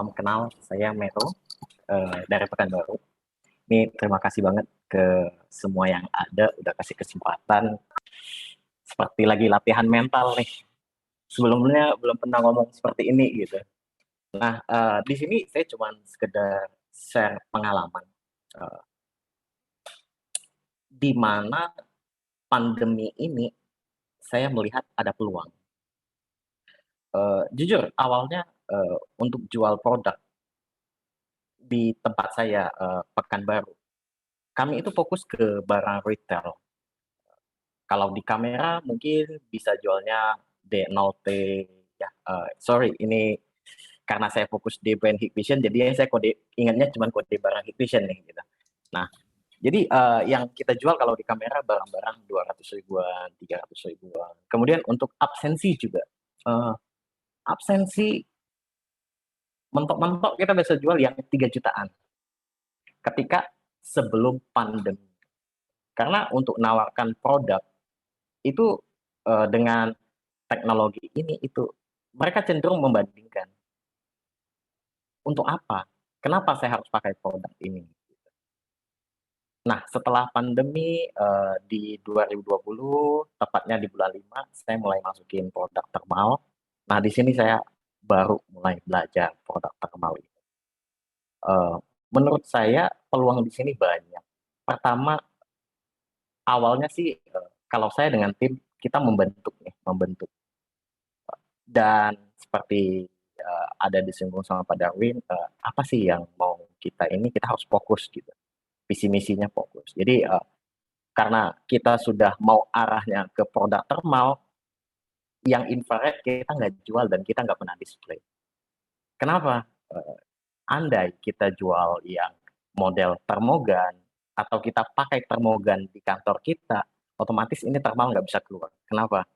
Salam kenal, saya Mero dari Pekanbaru. Ini terima kasih banget ke semua yang ada udah kasih kesempatan. Seperti lagi latihan mental nih. Sebelumnya belum pernah ngomong seperti ini gitu. Nah, di sini saya cuma sekedar share pengalaman uh, di mana pandemi ini saya melihat ada peluang. Jujur awalnya untuk jual produk di tempat saya Pekanbaru, kami itu fokus ke barang retail. Kalau di kamera mungkin bisa jualnya D0T ya, sorry ini karena saya fokus di brand Hikvision jadi saya kode ingatnya cuma kode barang Hikvision nih gitu. Nah, jadi yang kita jual kalau di kamera barang-barang 200 ribuan, 300 ribuan. Kemudian untuk absensi juga. Absensi mentok-mentok kita bisa jual yang 3 jutaan ketika sebelum pandemi. Karena untuk menawarkan produk itu dengan teknologi ini itu mereka cenderung membandingkan untuk apa? Kenapa saya harus pakai produk ini? Nah, setelah pandemi di 2020, tepatnya di bulan 5, saya mulai masukin produk thermal. Nah, di sini saya baru mulai belajar produk thermal ini. Eh, Menurut saya peluang di sini banyak. Pertama, awalnya sih kalau saya dengan tim kita membentuk nih, membentuk dan seperti ada disinggung sama Pak Darwin, apa sih yang mau kita ini kita harus fokus gitu, visi misinya fokus. Jadi karena kita sudah mau arahnya ke produk thermal, yang infrared kita nggak jual dan kita nggak pernah display. Kenapa? Eh, Andai kita jual yang model termogan atau kita pakai termogan di kantor kita, otomatis ini thermal nggak bisa keluar. Kenapa?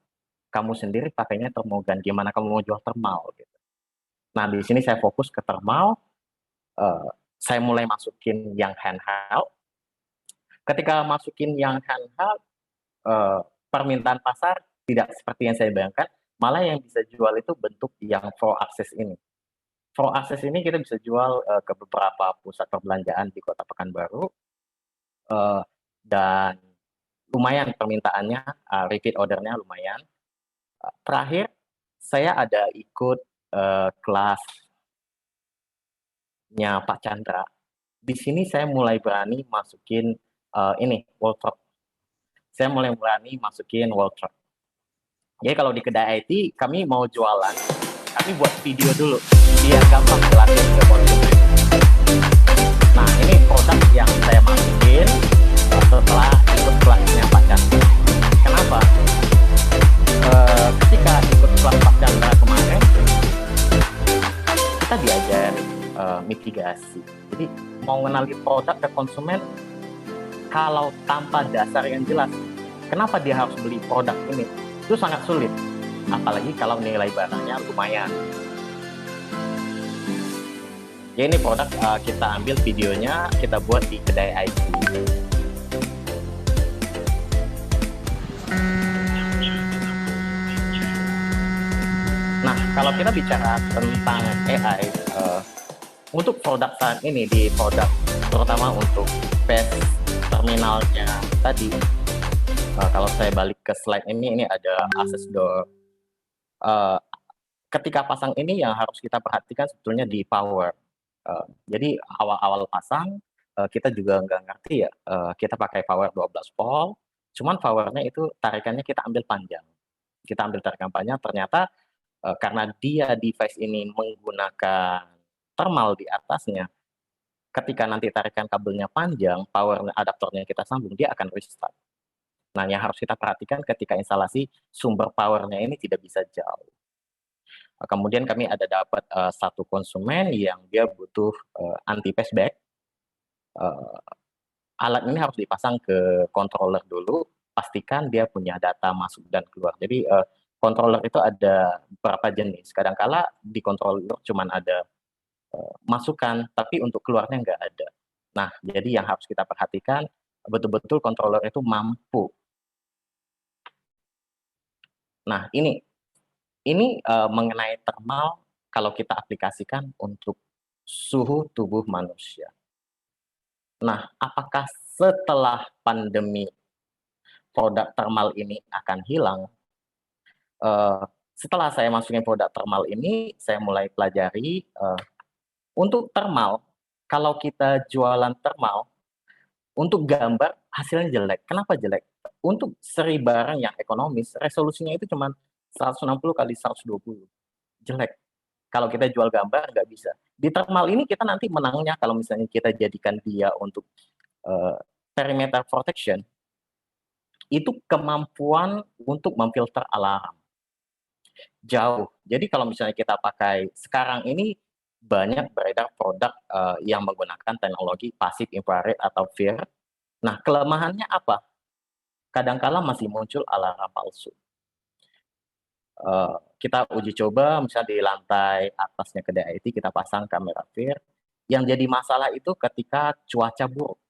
Kamu sendiri pakainya termogan, gimana kamu mau jual thermal gitu. Nah, di sini saya fokus ke thermal, eh, saya mulai masukin yang handheld. Ketika masukin yang handheld, eh, permintaan pasar tidak seperti yang saya bayangkan, malah yang bisa jual itu bentuk yang full access ini. Full access ini kita bisa jual ke beberapa pusat perbelanjaan di Kota Pekanbaru, eh, dan lumayan permintaannya, repeat ordernya lumayan. Terakhir, saya ada ikut kelasnya Pak Chandra. Di sini saya mulai berani masukin ini wall truck. Saya mulai berani masukin wall truck. Jadi kalau di kedai IT kami mau jualan, kami buat video dulu biar gampang jelasin ke konsumen. Nah, ini produk yang saya masukin setelah ikut kelasnya Pak Chandra. Kenapa? Ketika ikut kelas Pak Chandra kemarin, kita diajar mitigasi. Jadi mau mengenali produk ke konsumen kalau tanpa dasar yang jelas, kenapa dia harus beli produk ini? Itu sangat sulit. Apalagi kalau nilai barangnya lumayan. Ya ini produk kita ambil videonya, kita buat di kedai IT. Nah, kalau kita bicara tentang AI, untuk produk saat ini di produk terutama untuk PES terminalnya tadi, kalau saya balik ke slide ini ada access door. Uh, Ketika pasang ini yang harus kita perhatikan sebetulnya di power. Jadi awal-awal pasang kita juga nggak ngerti ya, kita pakai power 12 volt, cuman powernya itu tarikannya kita ambil panjang. Kita ambil tarikan panjang, ternyata karena dia device ini menggunakan thermal di atasnya, ketika nanti tarikan kabelnya panjang, power adaptornya kita sambung, dia akan restart. Nah, yang harus kita perhatikan ketika instalasi sumber powernya ini tidak bisa jauh. Kemudian kami ada dapat satu konsumen yang dia butuh anti passback. Uh, Alat ini harus dipasang ke controller dulu, pastikan dia punya data masuk dan keluar. Jadi controller itu ada beberapa jenis. Kadangkala di controller cuma ada masukan, tapi untuk keluarnya nggak ada. Nah, jadi yang harus kita perhatikan betul-betul controller itu mampu. Nah, ini mengenai thermal kalau kita aplikasikan untuk suhu tubuh manusia. Nah, apakah setelah pandemi produk thermal ini akan hilang? Setelah saya masukin produk thermal ini, saya mulai pelajari untuk thermal. Kalau kita jualan thermal, untuk gambar hasilnya jelek. Kenapa jelek? Untuk seri barang yang ekonomis, resolusinya itu cuma 160 kali 120. Jelek. Kalau kita jual gambar nggak bisa. Di thermal ini kita nanti menangnya kalau misalnya kita jadikan dia untuk uh, perimeter protection, itu kemampuan untuk memfilter alarm jauh. Jadi kalau misalnya kita pakai sekarang ini banyak beredar produk yang menggunakan teknologi pasif infrared atau FIR. Nah, kelemahannya apa? Kadangkala masih muncul alarm palsu. Kita uji coba misalnya di lantai atasnya kedai IT kita pasang kamera FIR. Yang jadi masalah itu ketika cuaca buruk.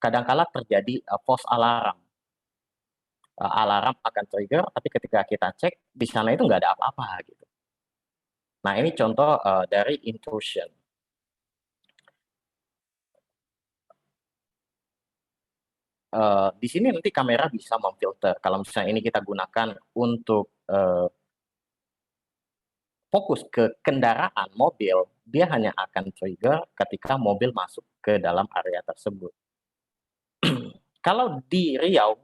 Kadangkala terjadi false alarm. Alarm akan trigger, tapi ketika kita cek di sana itu nggak ada apa-apa gitu. Nah, ini contoh dari intrusion. Di sini nanti kamera bisa memfilter. Kalau misalnya ini kita gunakan untuk fokus ke kendaraan mobil, dia hanya akan trigger ketika mobil masuk ke dalam area tersebut. Kalau di Riau,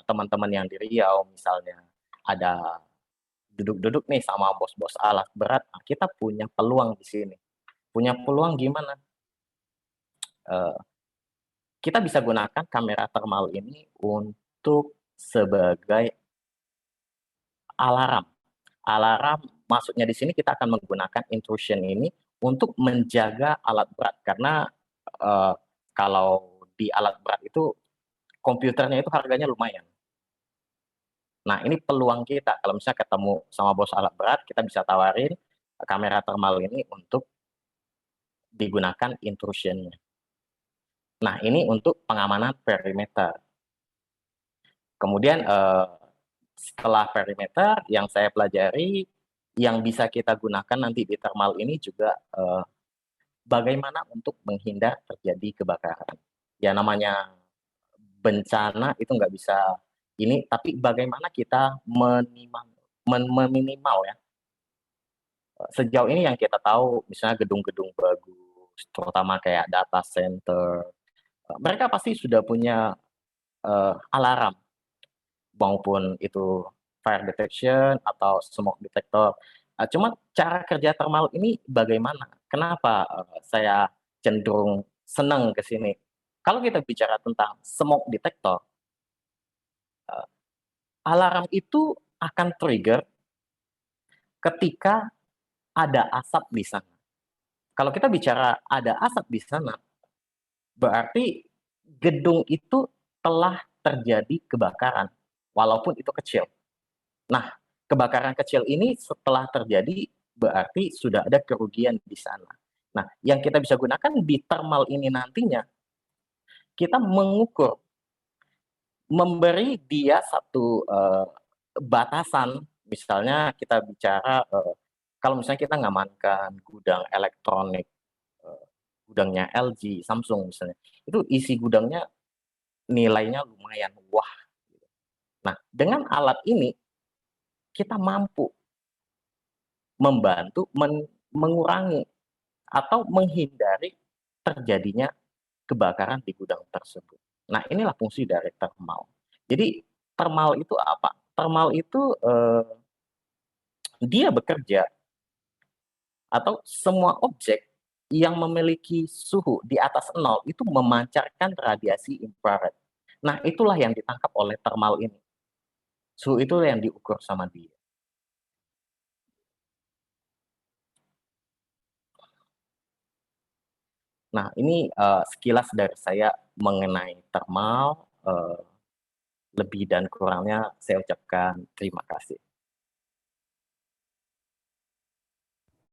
teman-teman yang di Riau misalnya ada duduk-duduk nih sama bos-bos alat berat, kita punya peluang di sini. Punya peluang gimana? Kita bisa gunakan kamera thermal ini untuk sebagai alarm. Alarm maksudnya di sini kita akan menggunakan intrusion ini untuk menjaga alat berat karena uh, kalau di alat berat itu komputernya itu harganya lumayan. Nah, ini peluang kita kalau misalnya ketemu sama bos alat berat, kita bisa tawarin kamera thermal ini untuk digunakan intrusionnya. Nah, ini untuk pengamanan perimeter. Kemudian setelah perimeter yang saya pelajari, yang bisa kita gunakan nanti di thermal ini juga bagaimana untuk menghindar terjadi kebakaran. Ya namanya bencana itu nggak bisa ini, tapi bagaimana kita meminimal ya. Sejauh ini yang kita tahu, misalnya gedung-gedung bagus, terutama kayak data center, mereka pasti sudah punya alarm maupun itu fire detection atau smoke detector. Cuma cara kerja thermal ini bagaimana? Kenapa saya cenderung senang ke sini? Kalau kita bicara tentang smoke detector, alarm itu akan trigger ketika ada asap di sana. Kalau kita bicara ada asap di sana, berarti gedung itu telah terjadi kebakaran, walaupun itu kecil. Nah, kebakaran kecil ini setelah terjadi berarti sudah ada kerugian di sana. Nah, yang kita bisa gunakan di thermal ini nantinya, kita mengukur, memberi dia satu batasan, misalnya kita bicara, kalau misalnya kita ngamankan gudang elektronik, gudangnya LG, Samsung misalnya, itu isi gudangnya nilainya lumayan wah. Nah, dengan alat ini kita mampu membantu mengurangi atau menghindari terjadinya kebakaran di gudang tersebut. Nah, inilah fungsi dari thermal. Jadi, thermal itu apa? Thermal itu dia bekerja atau semua objek yang memiliki suhu di atas 0 itu memancarkan radiasi infrared. Nah, itulah yang ditangkap oleh thermal ini. Suhu itu yang diukur sama dia. Nah, ini sekilas dari saya mengenai thermal. Lebih dan kurangnya saya ucapkan terima kasih.